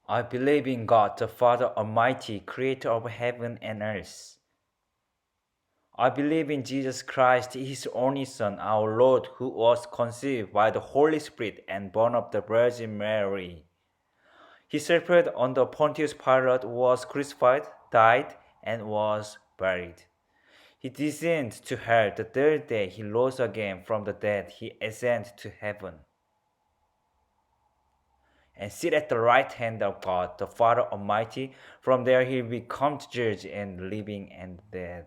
I believe in God, the Father Almighty, creator of heaven and earth. I believe in Jesus Christ, his only Son, our Lord, who was conceived by the Holy Spirit and born of the Virgin Mary. He suffered under Pontius Pilate, was crucified, died, and was buried. He descended to hell. The third day he rose again from the dead. He ascended to heaven and sit at the right hand of God, the Father Almighty. From there he will come to judge and the living and the dead.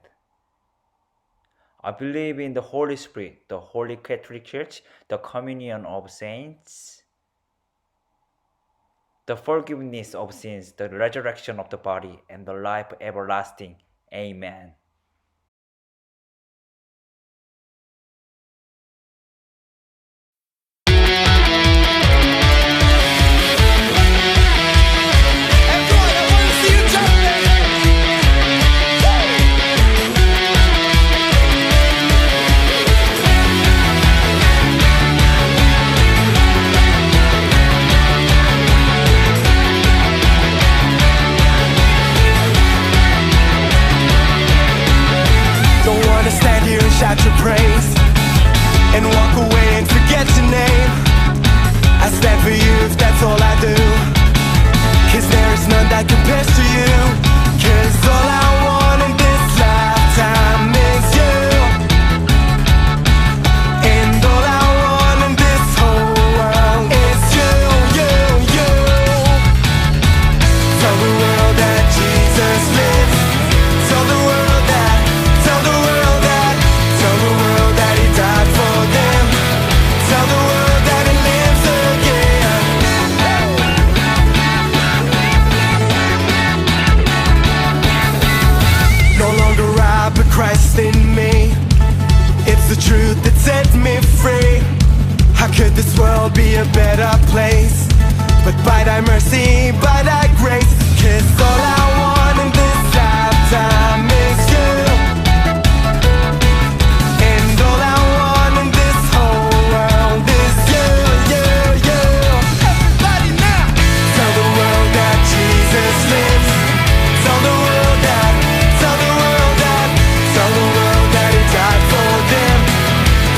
I believe in the Holy Spirit, the Holy Catholic Church, the communion of saints, the forgiveness of sins, the resurrection of the body, and the life everlasting. Amen. Shout your praise and walk away and forget your name. I stand for you if that's all I do, 'cause there is none that compares to you. 'Cause all I want in this lifetime is you, and all I want in this whole world is you, you, you. Tell the world that Jesus lives. Tell the world that, tell the world that, tell the world that he died for them. Tell the world that he lives again. No longer I, but Christ in me. It's the truth that sets me free. How could this world be a better place? But by thy mercy, by thy grace. 'Cause all I want in this lifetime is you, and all I want in this whole world is you, you, you. Everybody now! Tell the world that Jesus lives. Tell the world that, tell the world that, tell the world that he died for them.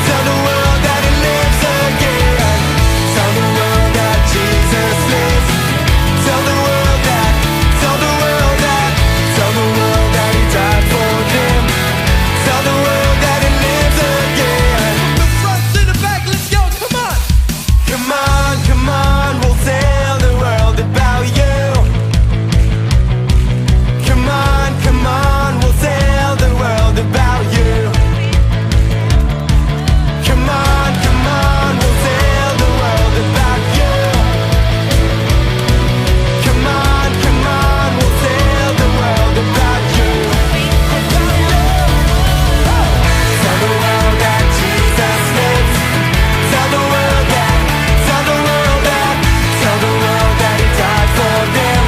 Tell the world that he lives again. Tell the world that Jesus lives. Tell the world that, tell the world that, tell the world that he died for them. Tell the world that he lives again. The front to the back, let's go, come on! Come on, come on, we'll tell the world about you. Come on, we'll tell the world about you. Come on, we'll tell the world about you. Come on, we'll tell the world about you. Tell the world that Jesus lives. Tell the world that, tell the world that, tell the world that he died for them.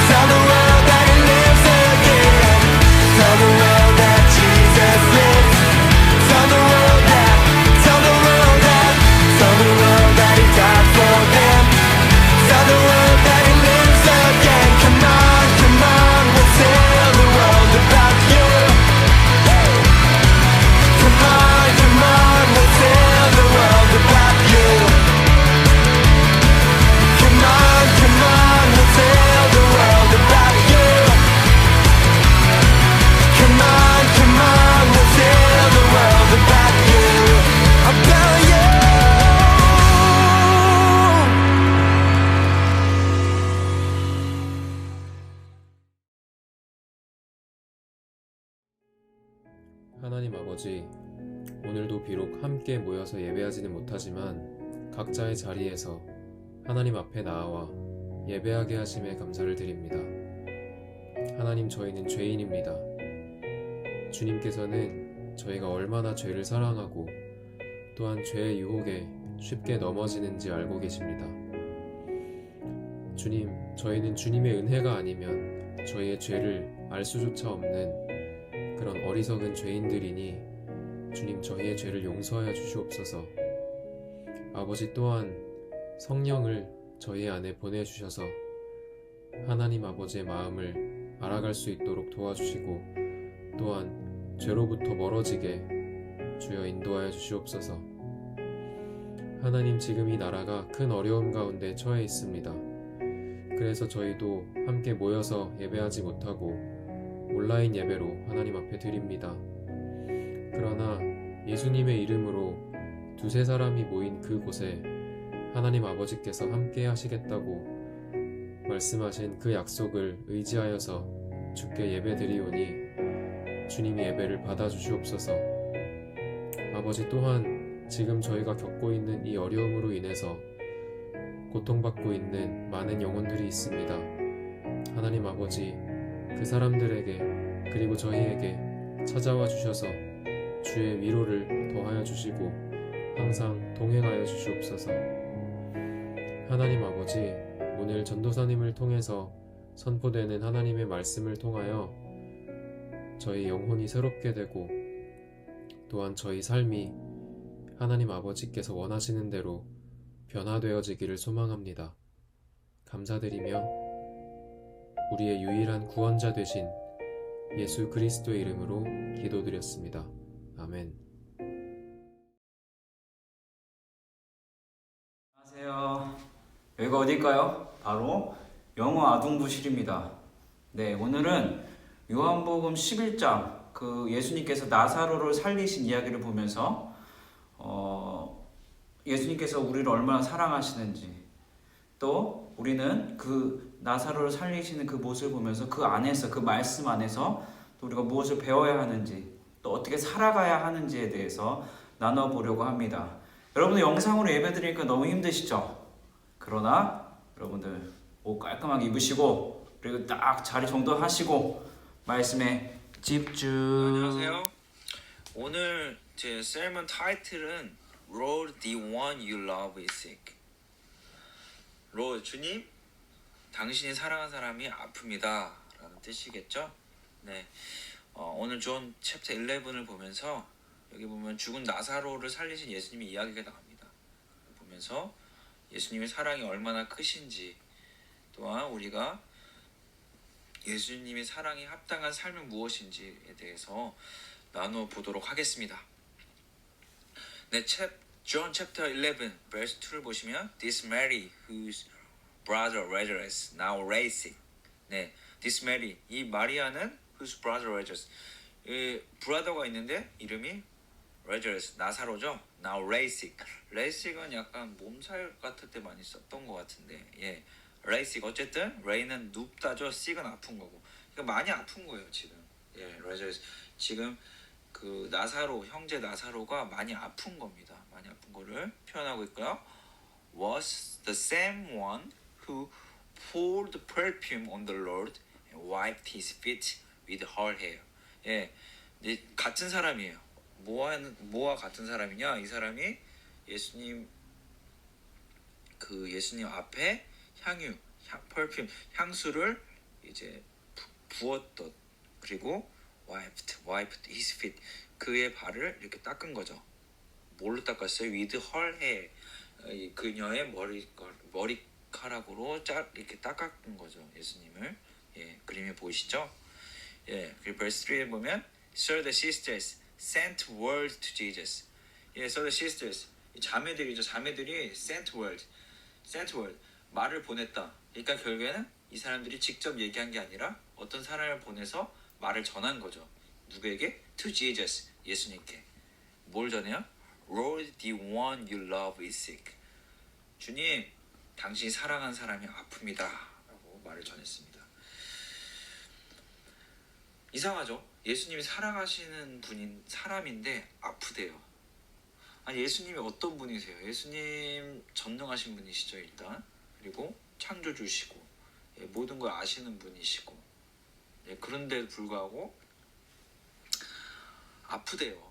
Tell the world that he lives again. Tell the world that Jesus lives. Tell the world that, tell the world that, tell the world that he died for them. Tell the world that he lives again. Come on, we'll tell the world about you. Come on, we'll tell the world about you. Come on, we'll tell the world about you. Come on, we'll tell the world about you. About you. 하나님 아버지, 오늘도 비록 함께 모여서 예배하지는 못하지만 각자의 자리에서 하나님 앞에 나아와 예배하게 하심에 감사를 드립니다. 하나님, 저희는 죄인입니다. 주님께서는 저희가 얼마나 죄를 사랑하고 또한 죄의 유혹에 쉽게 넘어지는지 알고 계십니다. 주님, 저희는 주님의 은혜가 아니면 저희의 죄를 알 수조차 없는 그런 어리석은 죄인들이니 주님, 저희의 죄를 용서하여 주시옵소서. 아버지, 또한 성령을 저희 안에 보내주셔서 하나님 아버지의 마음을 알아갈 수 있도록 도와주시고 또한 죄로부터 멀어지게 주여 인도하여 주시옵소서. 하나님, 지금 이 나라가 큰 어려움 가운데 처해 있습니다. 그래서 저희도 함께 모여서 예배하지 못하고 온라인 예배로 하나님 앞에 드립니다. 그러나 예수님의 이름으로 두세 사람이 모인 그곳에 하나님 아버지께서 함께 하시겠다고 말씀하신 그 약속을 의지하여서 주께 예배드리오니 주님이 예배를 받아주시옵소서. 아버지, 또한 지금 저희가 겪고 있는 이 어려움으로 인해서 고통받고 있는 많은 영혼들이 있습니다. 하나님 아버지, 그 사람들에게 그리고 저희에게 찾아와 주셔서 주의 위로를 더하여 주시고 항상 동행하여 주시옵소서. 하나님 아버지, 오늘 전도사님을 통해서 선포되는 하나님의 말씀을 통하여 저희 영혼이 새롭게 되고 또한 저희 삶이 하나님 아버지께서 원하시는 대로 변화되어지기를 소망합니다. 감사드리며 우리의 유일한 구원자 되신 예수 그리스도의 이름으로 기도드렸습니다. 아멘. 안녕하세요. 여기가 어딜까요? 바로 영어 아동부실입니다. 네, 오늘은 요한복음 11장 그 예수님께서 나사로를 살리신 이야기를 보면서 예수님께서 우리를 얼마나 사랑하시는지, 또 우리는 그 나사로를 살리시는 그 모습을 보면서 그 안에서, 그 말씀 안에서 또 우리가 무엇을 배워야 하는지, 또 어떻게 살아가야 하는지에 대해서 나눠보려고 합니다. 여러분들 영상으로 예배드리니까 너무 힘드시죠? 그러나 여러분들 옷 깔끔하게 입으시고 그리고 딱 자리 정돈하시고 말씀에 집중. 안녕하세요. 오늘 제 sermon 타이틀은 Lord, the one you love is sick. Lord, 주님, 당신이 사랑하는 사람이 아픕니다 라는 뜻이겠죠? 네. 오늘 존 챕터 11을 보면서 여기 보면 죽은 나사로를 살리신 예수님의 이야기가 나옵니다. 보면서 예수님의 사랑이 얼마나 크신지, 또한 우리가 예수님의 사랑이 합당한 삶은 무엇인지에 대해서 나누어 보도록 하겠습니다. 네, John chapter 11 verse 2를 보시면 This Mary whose brother Lazarus now raising. 네, This Mary, 이 마리아는 whose brother Lazarus, 브라더가 있는데 이름이 Lazarus, 나사로죠. Now raising. raising은 약간 몸살 같을 때 많이 썼던 것 같은데, 예, raising. 어쨌든 ray는 눕다죠. sick은 아픈 거고. 그러니까 많이 아픈 거예요 지금. 예, Lazarus 지금 그 나사로, 형제 나사로가 많이 아픈 겁니다. 많이 아픈 거를 표현하고 있고요. Was the same one who poured perfume on the Lord and wiped his feet with her hair. 예, 같은 사람이에요. 뭐와 같은 사람이냐? 이 사람이 예수님 앞에 perfume, 향수를 이제 부었던, 그리고 wiped his feet, 그의 발을 이렇게 닦은 거죠. 뭘로 닦았어요? With her hair, 그녀의 머리카락으로 이렇게 닦은 거죠, 예수님을. 예, 그림이 보이시죠? 예, 그리고 verse 3에 보면 So the sisters sent word to Jesus. 예, so the sisters, 자매들이죠. 자매들이 sent word, 말을 보냈다. 그러니까 결국에는 이 사람들이 직접 얘기한 게 아니라 어떤 사람을 보내서 말을 전한 거죠. 누구에게? To Jesus, 예수님께. 뭘 전해요? Lord, the one you love is sick. 주님, 당신이 사랑하는 사람이 아픕니다 라고 말을 전했습니다. 이상하죠? 예수님이 사랑하시는 분인 사람인데 아프대요. 아니, 예수님이 어떤 분이세요? 예수님 전능하신 분이시죠, 일단. 그리고 창조주시고, 예, 모든 걸 아시는 분이시고, 예, 그런데도 불구하고 아프대요.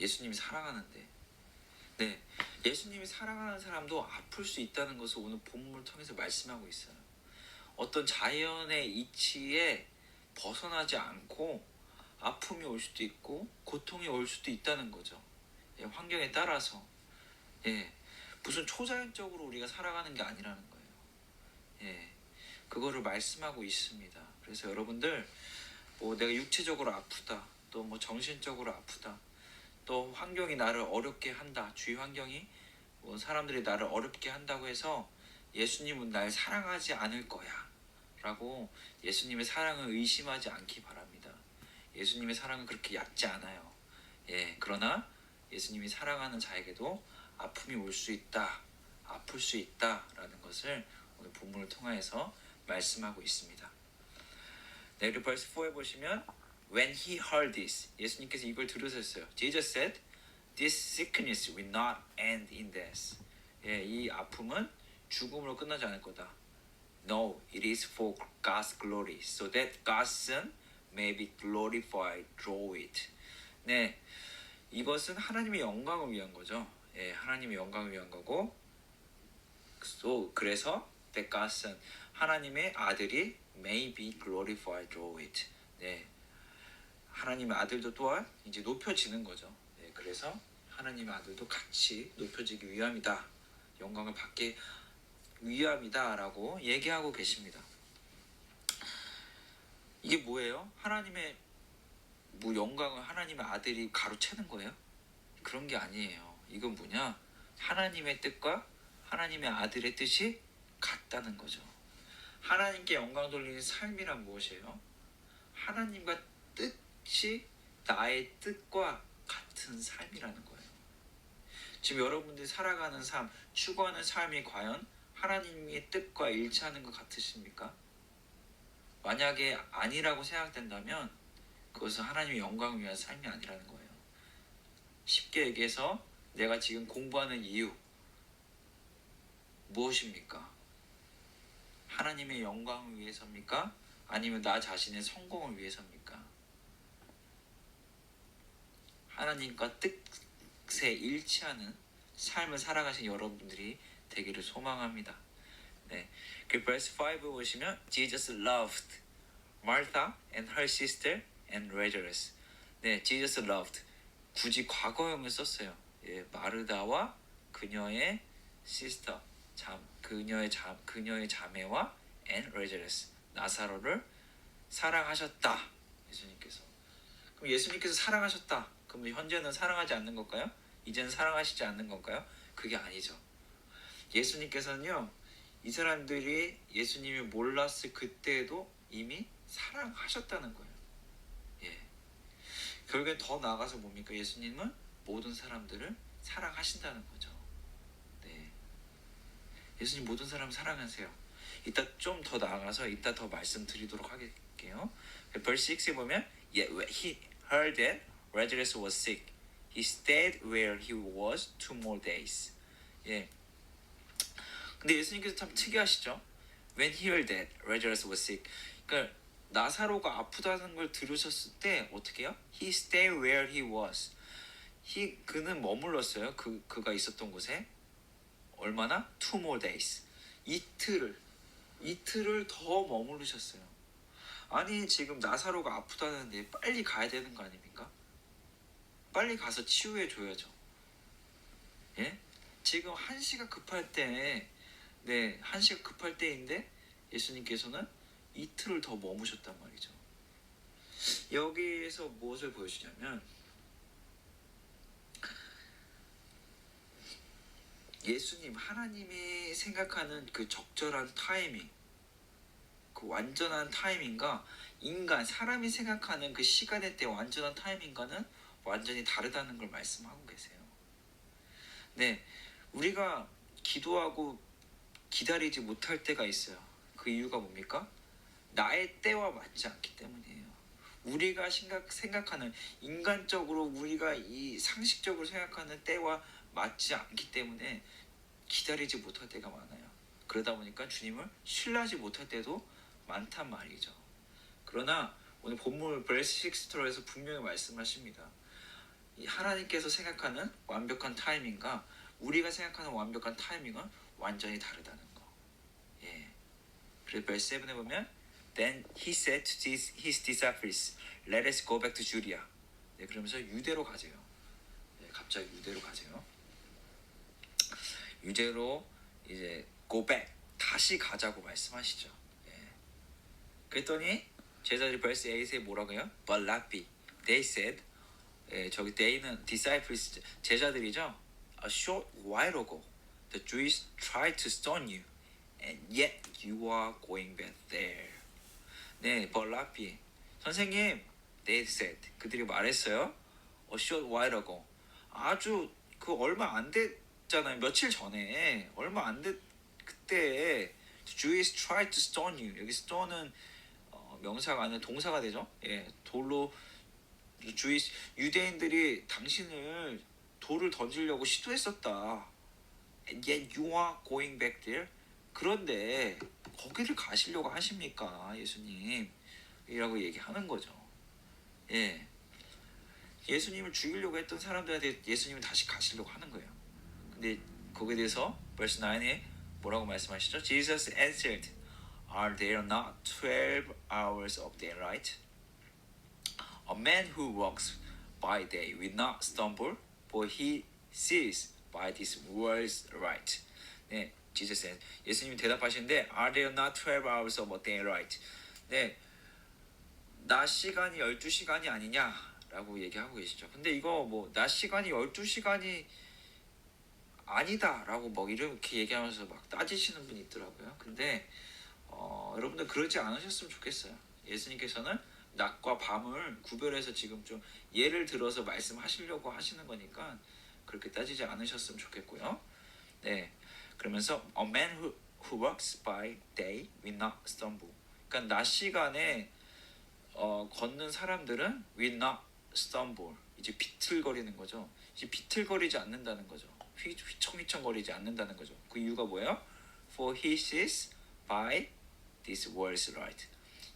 예수님이 사랑하는데. 네, 예수님이 사랑하는 사람도 아플 수 있다는 것을 오늘 본문을 통해서 말씀하고 있어요. 어떤 자연의 이치에 벗어나지 않고 아픔이 올 수도 있고 고통이 올 수도 있다는 거죠. 예, 환경에 따라서. 예, 무슨 초자연적으로 우리가 살아가는 게 아니라는 거예요. 예, 그거를 말씀하고 있습니다. 그래서 여러분들 뭐 내가 육체적으로 아프다, 또 뭐 정신적으로 아프다, 또 환경이 나를 어렵게 한다, 주위 환경이 뭐 사람들이 나를 어렵게 한다고 해서 예수님은 날 사랑하지 않을 거야 라고 예수님의 사랑을 의심하지 않기 바랍니다. 예수님의 사랑은 그렇게 얕지 않아요. 그러나 예수님이 사랑하는 자에게도 아픔이 올 수 있다, 아플 수 있다라는 것을 오늘 본문을 통해서 말씀하고 있습니다. 네, 그리고 verse 4에 보시면 When he heard this, 예수님께서 이걸 들으셨어요. Jesus said, This sickness will not end in death. 이 아픔은 죽음으로 끝나지 않을 거다. No, it is for God's glory, so that God's Son may be glorified through it. 네, 이것은 하나님의 영광을 위한 거죠. 하나님의 영광을 위한 거고, 그래서 that God's Son, 하나님의 아들이 may be glorified through it. 네, 하나님의 아들도 또한 이제 높여지는 거죠. 그래서 하나님의 아들도 같이 높여지기 위함이다, 영광을 받기 위함이다라고 얘기하고 계십니다. 이게 뭐예요? 하나님의 뭐 영광을 하나님의 아들이 가로채는 거예요? 그런 게 아니에요. 이건 뭐냐? 하나님의 뜻과 하나님의 아들의 뜻이 같다는 거죠. 하나님께 영광 돌리는 삶이란 무엇이에요? 하나님과 뜻이 나의 뜻과 같은 삶이라는 거예요. 지금 여러분들이 살아가는 삶, 추구하는 삶이 과연 하나님의 뜻과 일치하는 것 같으십니까? 만약에 아니라고 생각된다면 그것은 하나님의 영광을 위한 삶이 아니라는 거예요. 쉽게 얘기해서 내가 지금 공부하는 이유 무엇입니까? 하나님의 영광을 위해서입니까? 아니면 나 자신의 성공을 위해서입니까? 하나님과 뜻에 일치하는 삶을 살아가신 여러분들이 되기를 소망합니다. 네, 그 verse 5 보시면 Jesus loved Martha and her sister and Lazarus. 네, Jesus loved. 굳이 과거형을 썼어요. 마르다와 그녀의 sister, 그녀의 자매와 and Lazarus, 나사로를 사랑하셨다. 예수님께서. 그럼 예수님께서 사랑하셨다. 그럼 현재는 사랑하지 않는 걸까요? 이제는 사랑하시지 않는 건가요? 그게 아니죠. 예수님께서는요, 이 사람들이 예수님을 몰랐을 그때에도 이미 사랑하셨다는 거예요. 결국엔 더 나아가서 뭡니까? 예수님은 모든 사람들을 사랑하신다는 거죠. 네, 예수님 모든 사람 사랑하세요. 이따 좀 더 나아가서 이따 더 말씀드리도록 할게요. verse 6에 보면 Yet when he heard that Lazarus was sick, he stayed where he was 2 more days. 근데 예수님께서 참 특이하시죠. When he heard that Lazarus was sick, 그러니까 나사로가 아프다는 걸 들으셨을 때 어떻게 해요? He stayed where he was. 그는 머물렀어요. 그가 있었던 곳에 얼마나? 2 more days. 이틀을 더 머무르셨어요. 아니 지금 나사로가 아프다는데 빨리 가야 되는 거 아닙니까? 빨리 가서 치유해 줘야죠. 지금 한시가 급할 때, 한시가 급할 때인데 예수님께서는 이틀을 더 머무셨단 말이죠. 여기에서 무엇을 보여주냐면 예수님, 하나님이 생각하는 그 적절한 타이밍, 그 완전한 타이밍과 사람이 생각하는 그 시간의 때 완전한 타이밍과는 완전히 다르다는 걸 말씀하고 계세요. 네, 우리가 기도하고 기다리지 못할 때가 있어요. 그 이유가 뭡니까? 나의 때와 맞지 않기 때문이에요. 우리가 생각하는 인간적으로 우리가 이 상식적으로 생각하는 때와 맞지 않기 때문에 기다리지 못할 때가 많아요. 그러다 보니까 주님을 신뢰하지 못할 때도 많단 말이죠. 그러나 오늘 본문 verse 6에서 분명히 말씀하십니다. 이 하나님께서 생각하는 완벽한 타이밍과 우리가 생각하는 완벽한 타이밍은 완전히 다르다는 거. 그래서 verse 7에 보면 Then he said to his disciples, Let us go back to Judea. 그러면서 유대로 가세요. 갑자기 유대로 가세요. 유대로 이제 go back, 다시 가자고 말씀하시죠. 그랬더니 제자들이 verse 8에 뭐라고요? But Rabbi, they said, 저기 they는 disciples 제자들이죠. A short while ago, the Jews tried to stone you, and yet you are going back there. 네, but Rabbi, 선생님, they said, 그들이 말했어요. A short while ago, 아주 그 얼마 안 됐잖아요. 며칠 전에 얼마 안 됐 그때 Jews tried to stone you. 여기 stone은 명사가 아니라 동사가 되죠. 예, 돌로 유대인들이 당신을 돌을 던지려고 시도했었다. And yet you are going back there. 그런데 거기를 가시려고 하십니까, 예수님? 이라고 얘기하는 거죠. 예, 예수님을 죽이려고 했던 사람들한테 예수님은 다시 가시려고 하는 거예요. 근데 거기에 대해서 verse 9에 뭐라고 말씀하시죠? Jesus answered, Are there not 12 hours of daylight? A man who walks by day will not stumble, for he sees by this world's light. 네, Jesus said. 예수님이 대답하시는데, Are there not 12 hours of daylight? 네, 낮 시간이 12시간이 아니냐라고 얘기하고 계시죠. 근데 이거 뭐 낮 시간이 12시간이 아니다라고 뭐 이렇게 얘기하면서 막 따지시는 분이 있더라고요. 근데 여러분들 그러지 않으셨으면 좋겠어요. 예수님께서는 낮과 밤을 구별해서 지금 좀 예를 들어서 말씀하시려고 하시는 거니까 그렇게 따지지 않으셨으면 좋겠고요. 네, 그러면서 A man who walks by day will not stumble. 그러니까 낮 시간에 걷는 사람들은 will not stumble. 이제 비틀거리는 거죠. 이제 비틀거리지 않는다는 거죠. 휘청휘청거리지 않는다는 거죠. 그 이유가 뭐예요? For he sees by this world's light.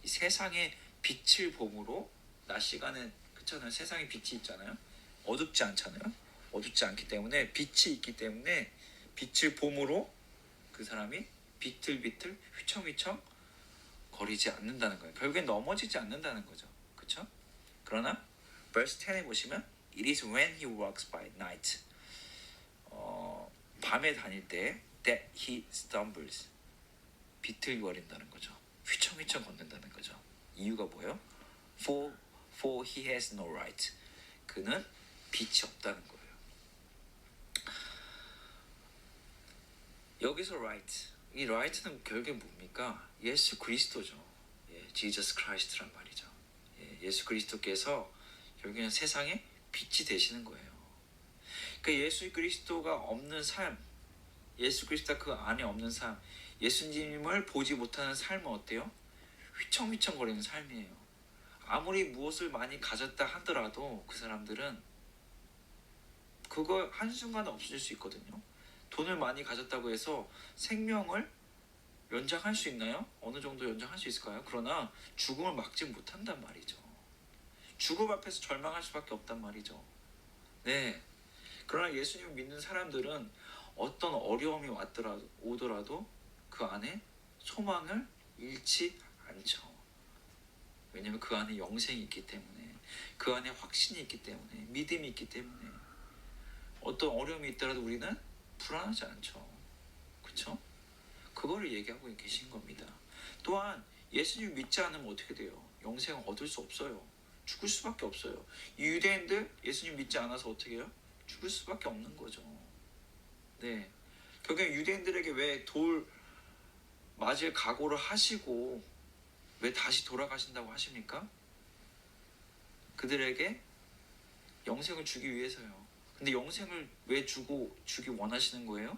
이 세상의 빛을 봄으로 낮 시간에 그렇잖아요. 세상에 빛이 있잖아요. 어둡지 않잖아요. 어둡지 않기 때문에 빛이 있기 때문에 빛을 봄으로 그 사람이 비틀비틀 휘청휘청 거리지 않는다는 거예요. 결국엔 넘어지지 않는다는 거죠. 그렇죠? 그러나 verse 10에 보시면 It is when he walks by night. 밤에 다닐 때 that he stumbles. 비틀거린다는 거죠. 휘청휘청 걷는다는 거죠. 이유가 뭐예요? For he has no light. 그는 빛이 없다는 거예요. 여기서 light. 이 light는 결국에 뭡니까? 예수 그리스도죠. 예, Jesus Christ란 말이죠. 예, 예수 그리스도께서 결국에는 세상에 빛이 되시는 거예요. 그러니까 예수 그리스도가 없는 삶, 예수 그리스도 그 안에 없는 삶, 예수님을 보지 못하는 삶은 어때요? 휘청휘청거리는 삶이에요. 아무리 무엇을 많이 가졌다 하더라도 그 사람들은 그거 한순간 없어질 수 있거든요. 돈을 많이 가졌다고 해서 생명을 연장할 수 있나요? 어느 정도 연장할 수 있을까요? 그러나 죽음을 막지 못한단 말이죠. 죽음 앞에서 절망할 수밖에 없단 말이죠. 네. 그러나 예수님을 믿는 사람들은 어떤 어려움이 오더라도 그 안에 소망을 잃지 않죠. 왜냐하면 그 안에 영생이 있기 때문에, 그 안에 확신이 있기 때문에, 믿음이 있기 때문에 어떤 어려움이 있더라도 우리는 불안하지 않죠. 그렇죠? 그거를 얘기하고 계신 겁니다. 또한 예수님 믿지 않으면 어떻게 돼요? 영생을 얻을 수 없어요. 죽을 수밖에 없어요. 이 유대인들 예수님 믿지 않아서 어떻게 해요? 죽을 수밖에 없는 거죠. 네, 결국에 유대인들에게 왜 돌 맞을 각오를 하시고 왜 다시 돌아가신다고 하십니까? 그들에게 영생을 주기 위해서요. 근데 영생을 왜 주기 원하시는 거예요?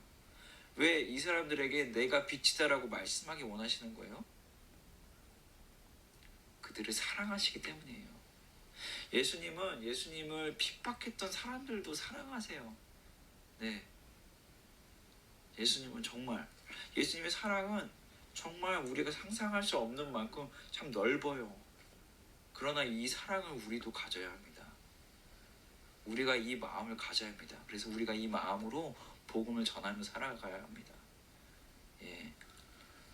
왜 이 사람들에게 내가 빛이다라고 말씀하기 원하시는 거예요? 그들을 사랑하시기 때문이에요. 예수님은 예수님을 핍박했던 사람들도 사랑하세요. 네, 예수님은 정말, 예수님의 사랑은 정말 우리가 상상할 수 없는 만큼 참 넓어요. 그러나 이 사랑을 우리도 가져야 합니다. 우리가 이 마음을 가져야 합니다. 그래서 우리가 이 마음으로 복음을 전하며 살아가야 합니다. 예,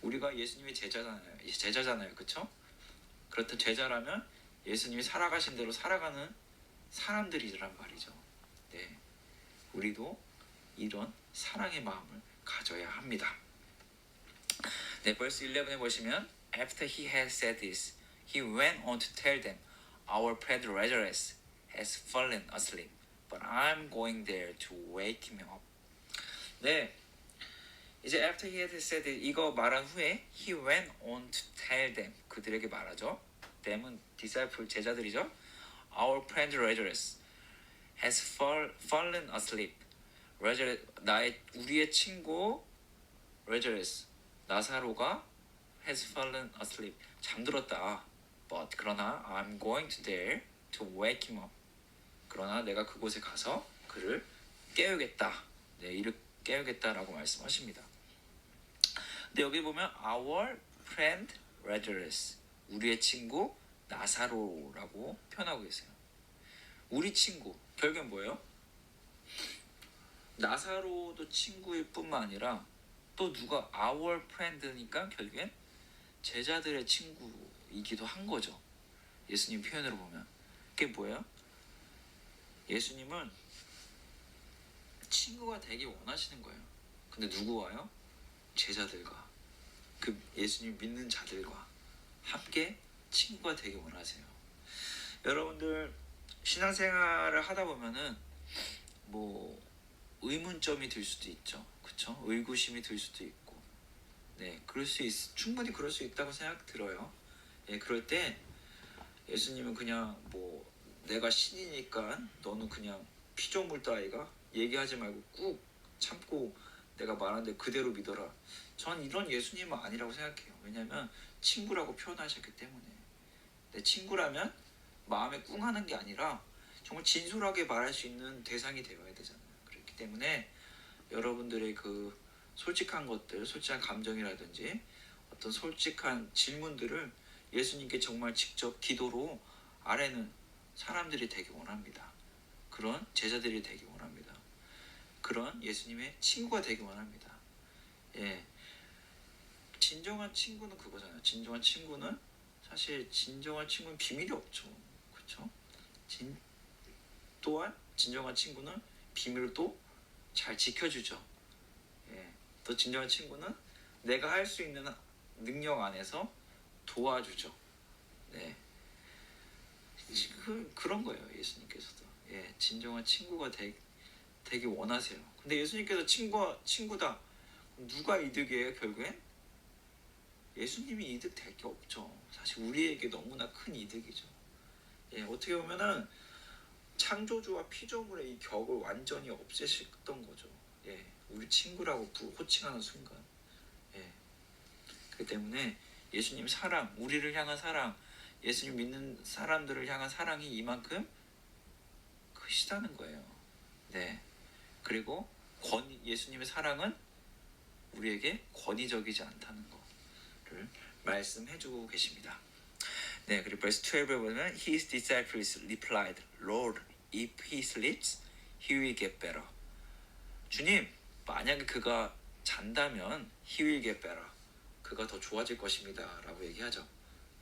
우리가 예수님의 제자잖아요. 그렇죠? 그렇다면 제자라면 예수님이 살아가신 대로 살아가는 사람들이란 말이죠. 네, 우리도 이런 사랑의 마음을 가져야 합니다. 네, 벌써 11에 보시면 After he had said this, he went on to tell them, "Our friend Lazarus has fallen asleep, but I'm going there to wake him up." 네, 이제 after he had said it, 이거 말한 후에 he went on to tell them, 그들에게 말하죠. them은 disciple 제자들이죠. Our friend Lazarus has fallen asleep. Lazarus, 우리의 친구 Lazarus, 나사로가 has fallen asleep. 잠들었다. But 그러나 I'm going to there to wake him up. 그러나 내가 그곳에 가서 그를 깨우겠다. 네, 이를 깨우겠다라고 말씀하십니다. 근데 여기 보면 our friend Lazarus, 우리의 친구 나사로라고 표현하고 계세요. 우리 친구, 결국엔 뭐예요? 나사로도 친구일 뿐만 아니라 또 누가 our friend니까 결국엔 제자들의 친구이기도 한 거죠. 예수님 표현으로 보면 그게 뭐예요? 예수님은 친구가 되기 원하시는 거예요. 근데 누구와요? 제자들과, 그 예수님 믿는 자들과 함께 친구가 되기 원하세요. 여러분들 신앙생활을 하다 보면은 뭐 의문점이 들 수도 있죠. 그쵸? 의구심이 들 수도 있고, 네, 충분히 그럴 수 있다고 생각 들어요. 예, 그럴 때 예수님은 그냥 뭐 내가 신이니까 너는 그냥 피조물 따위가 얘기하지 말고 꾹 참고 내가 말하는데 그대로 믿어라. 전 이런 예수님은 아니라고 생각해요. 왜냐하면 친구라고 표현하셨기 때문에. 내 친구라면 마음에 꿍하는 게 아니라 정말 진솔하게 말할 수 있는 대상이 되어야 되잖아요. 그렇기 때문에 여러분들의 그 솔직한 것들, 솔직한 감정이라든지 어떤 솔직한 질문들을 예수님께 정말 직접 기도로 아뢰는 사람들이 되기 원합니다. 그런 제자들이 되기 원합니다. 그런 예수님의 친구가 되기 원합니다. 예, 진정한 친구는 그거잖아요. 진정한 친구는 사실 진정한 친구는 비밀이 없죠. 그렇죠? 또한 진정한 친구는 비밀을 또 잘 지켜주죠. 예, 또 진정한 친구는 내가 할 수 있는 능력 안에서 도와주죠. 네, 그런 거예요. 예수님께서도 예, 진정한 친구가 되기 원하세요. 근데 예수님께서 친구다. 누가 이득이에요? 결국엔 예수님이 이득 될 게 없죠. 사실 우리에게 너무나 큰 이득이죠. 예, 어떻게 보면은 창조주와 피조물의 이 격을 완전히 없애셨던 거죠. 예, 우리 친구라고 호칭하는 순간. 예, 그렇기 때문에 예수님 사랑, 우리를 향한 사랑, 예수님 믿는 사람들을 향한 사랑이 이만큼 크시다는 거예요. 네, 그리고 예수님의 사랑은 우리에게 권위적이지 않다는 거를 말씀해주고 계십니다. 네, 그리고 verse 12에 보면 His disciples replied, Lord, if he sleeps, he will get better. 주님, 만약에 그가 잔다면 he will get better. 그가 더 좋아질 것입니다. 라고 얘기하죠.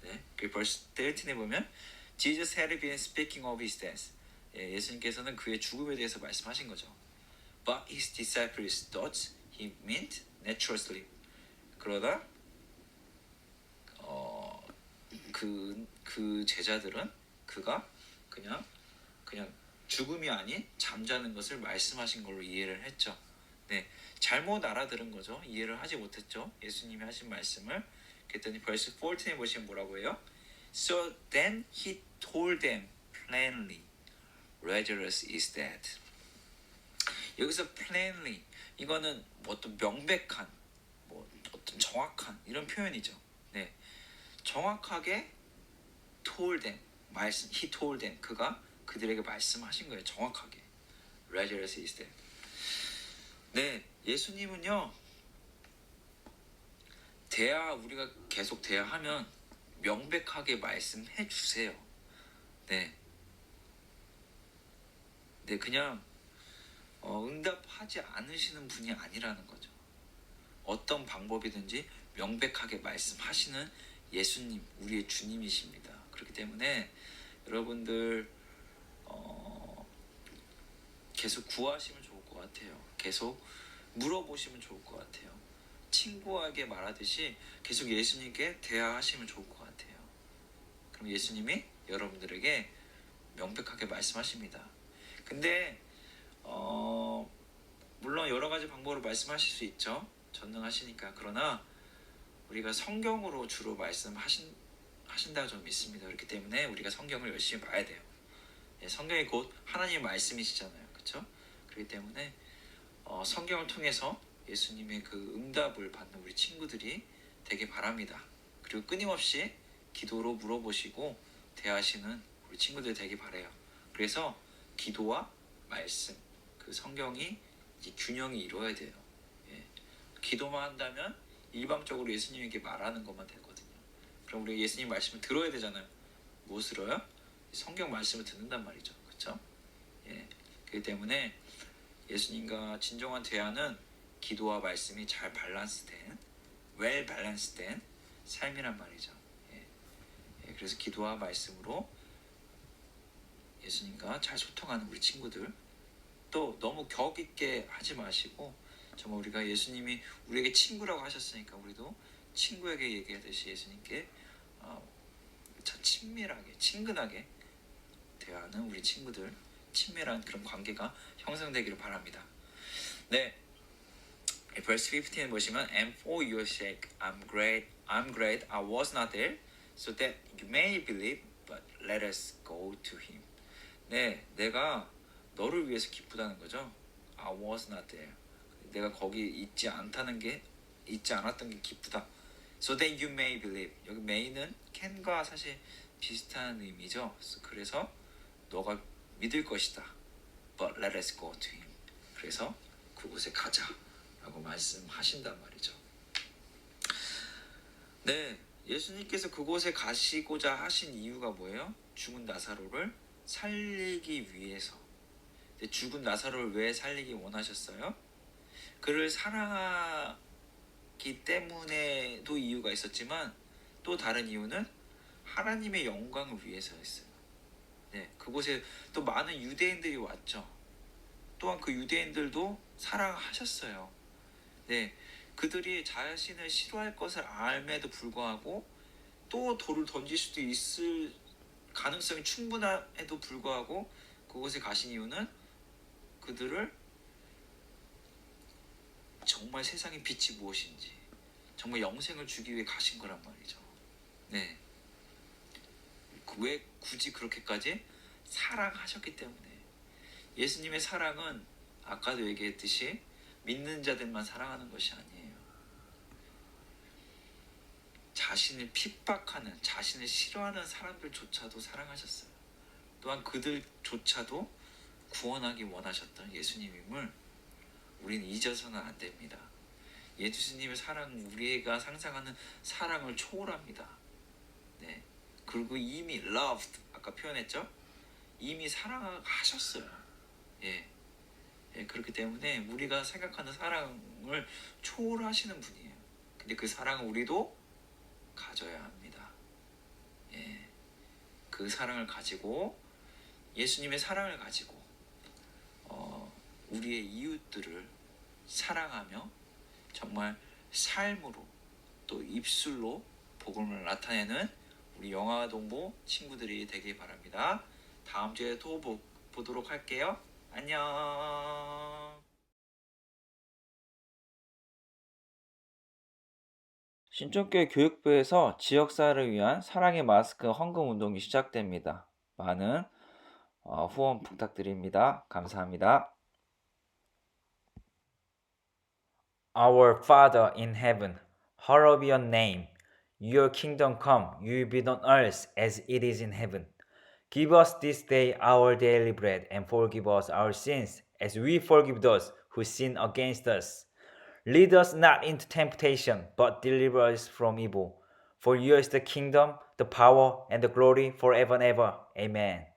네, 그리고 verse 13에 보면 Jesus had been speaking of his death. 예, 예수님께서는 그의 죽음에 대해서 말씀하신 거죠. But his disciples thought he meant natural sleep. 그러다 그 제자들은 그가 그냥 죽음이 아닌 잠자는 것을 말씀하신 걸로 이해를 했죠. 네, 잘못 알아들은 거죠. 이해를 하지 못했죠. 예수님이 하신 말씀을. 그랬더니 verse 14에 보시면 뭐라고 해요? So then he told them plainly, Lazarus is dead. 여기서 plainly, 이거는 어떤 명백한, 어떤 정확한 이런 표현이죠. 네, 정확하게 told them, he told them, 그가 그들에게 말씀하신 거예요. 정확하게. Lazarus is dead. 네, 예수님은요, 우리가 계속 대화하면 명백하게 말씀해 주세요. 네, 그냥 응답하지 않으시는 분이 아니라는 거죠. 어떤 방법이든지 명백하게 말씀하시는 예수님, 우리의 주님이십니다. 그렇기 때문에 여러분들 계속 구하시면 좋을 것 같아요. 계속 물어보시면 좋을 것 같아요. 친구에게 말하듯이 계속 예수님께 대화하시면 좋을 것 같아요. 그럼 예수님이 여러분들에게 명백하게 말씀하십니다. 근데 물론 여러 가지 방법으로 말씀하실 수 있죠. 전능하시니까. 그러나 우리가 성경으로 주로 말씀하신다고 저는 믿습니다. 그렇기 때문에 우리가 성경을 열심히 봐야 돼요. 성경이 곧 하나님의 말씀이시잖아요. 그렇죠? 그렇기 때문에 성경을 통해서 예수님의 그 응답을 받는 우리 친구들이 되길 바랍니다. 그리고 끊임없이 기도로 물어보시고 대하시는 우리 친구들 되길 바라요. 그래서 기도와 말씀, 그 성경이 이제 균형이 이루어야 돼요. 기도만 한다면 일방적으로 예수님에게 말하는 것만 되거든요. 그럼 우리가 예수님 말씀을 들어야 되잖아요. 무엇으로요? 성경 말씀을 듣는단 말이죠. 그렇죠? 그렇기 때문에 예수님과 진정한 대화는 기도와 말씀이 잘 밸런스된, 웰 밸런스된 삶이란 말이죠. 그래서 기도와 말씀으로 예수님과 잘 소통하는 우리 친구들, 또 너무 격 있게 하지 마시고 정말 우리가 예수님이 우리에게 친구라고 하셨으니까 우리도 친구에게 얘기하듯이 예수님께 참 친밀하게, 친근하게 대하는 우리 친구들, 친밀한 그런 관계가 형성되기를 바랍니다. 네, verse 15 보시면 And for your sake I'm glad I was not there so that you may believe but let us go to him. 네, 내가 너를 위해서 기쁘다는 거죠. I was not there. 내가 거기 있지 않았던 게 기쁘다. So that you may believe. 여기 may는 can과 사실 비슷한 의미죠. 그래서 너가 믿을 것이다. But let us go to him. 그래서 그곳에 가자라고 말씀하신단 말이죠. 네, 예수님께서 그곳에 가시고자 하신 이유가 뭐예요? 죽은 나사로를 살리기 위해서. 죽은 나사로를 왜 살리기 원하셨어요? 그를 사랑하기 때문에도 이유가 있었지만 또 다른 이유는 하나님의 영광을 위해서였어요. 네, 그곳에 또 많은 유대인들이 왔죠. 또한 그 유대인들도 사랑하셨어요. 네, 그들이 자신을 싫어할 것을 알매도 불구하고 또 돌을 던질 수도 있을 가능성이 충분함에도 불구하고 그곳에 가신 이유는 그들을 정말 세상의 빛이 무엇인지, 정말 영생을 주기 위해 가신 거란 말이죠. 네, 왜 굳이 그렇게까지 사랑하셨기 때문에. 예수님의 사랑은 아까도 얘기했듯이 믿는 자들만 사랑하는 것이 아니에요. 자신을 핍박하는, 자신을 싫어하는 사람들조차도 사랑하셨어요. 또한 그들조차도 구원하기 원하셨던 예수님임을 우리는 잊어서는 안 됩니다. 예수님의 사랑은 우리가 상상하는 사랑을 초월합니다. 네, 그리고 이미 loved, 아까 표현했죠? 이미 사랑하셨어요. 그렇기 때문에 우리가 생각하는 사랑을 초월하시는 분이에요. 근데 그 사랑을 우리도 가져야 합니다. 그 사랑을 가지고, 예수님의 사랑을 가지고 우리의 이웃들을 사랑하며 정말 삶으로 또 입술로 복음을 나타내는 우리 영화동부 친구들이 되길 바랍니다. 다음 주에 또 보도록 할게요. 안녕. 신촌교회 교육부에서 지역사회를 위한 사랑의 마스크 헌금 운동이 시작됩니다. 많은 후원 부탁드립니다. 감사합니다. Our Father in heaven, hallowed be your name. Your kingdom come, your will be done on earth as it is in heaven. Give us this day our daily bread, and forgive us our sins, as we forgive those who sin against us. Lead us not into temptation, but deliver us from evil. For yours is the kingdom, the power, and the glory forever and ever. Amen.